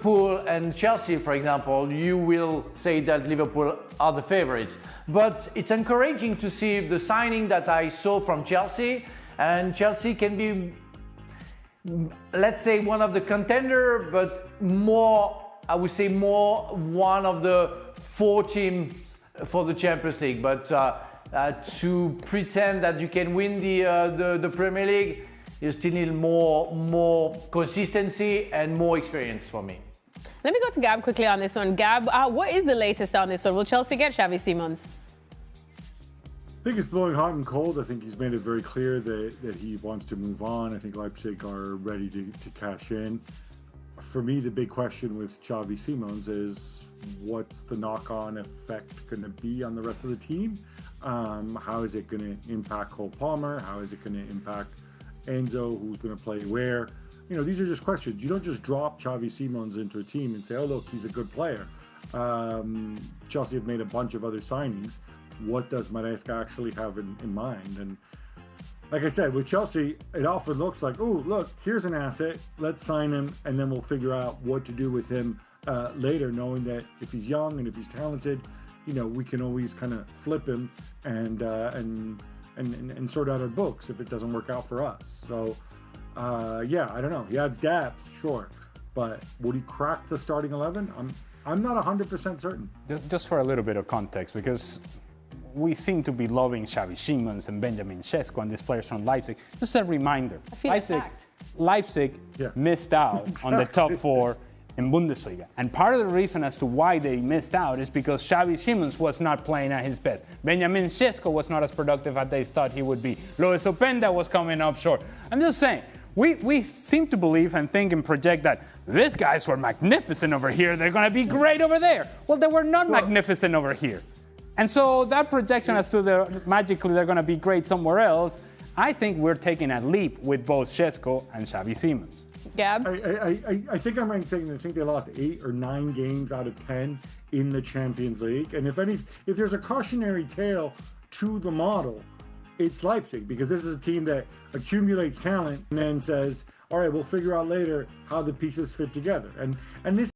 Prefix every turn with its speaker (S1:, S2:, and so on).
S1: Liverpool and Chelsea, for example, you will say that Liverpool are the favorites. But it's encouraging to see the signing that I saw from Chelsea, and Chelsea can be, let's say, one of the contender, but more, I would say, more one of the 4 teams for the Champions League. But to pretend that you can win the Premier League, you still need more consistency and more experience for me.
S2: Let me go to Gab quickly on this one. Gab, what is the latest on this one? Will Chelsea get Xavi Simons?
S3: I think it's blowing hot and cold. I think he's made it very clear that he wants to move on. I think Leipzig are ready to cash in. For me, the big question with Xavi Simons is what's the knock-on effect going to be on the rest of the team? How is it going to impact Cole Palmer? How is it going to impact Enzo? Who's going to play where? You know, these are just questions. You don't just drop Xavi Simons into a team and say, oh, look, he's a good player. Chelsea have made a bunch of other signings. What does Maresca actually have in mind? And like I said, with Chelsea, it often looks like, oh, look, here's an asset. Let's sign him, and then we'll figure out what to do with him later, knowing that if he's young and if he's talented, you know, we can always kind of flip him and sort out our books if it doesn't work out for us. So, yeah, I don't know. He adds depth, sure, but would he crack the starting 11? I'm not 100% certain.
S4: Just for a little bit of context, because we seem to be loving Xavi Simons and Benjamin Sesko and these players from Leipzig. Just a reminder, Leipzig missed out on the top 4 in Bundesliga. And part of the reason as to why they missed out is because Xavi Simons was not playing at his best. Benjamin Sesko was not as productive as they thought he would be. Lois Openda was coming up short. I'm just saying, we seem to believe and think and project that these guys were magnificent over here, they're going to be great over there. Well, they were not magnificent over here. And so that projection as to magically they're going to be great somewhere else, I think we're taking a leap with both Sesko and Xavi Simons.
S2: Gab?
S3: I think I'm right in saying I think they lost 8 or 9 games out of 10 in the Champions League. And if there's a cautionary tale to the model, it's Leipzig, because this is a team that accumulates talent and then says, all right, we'll figure out later how the pieces fit together. And this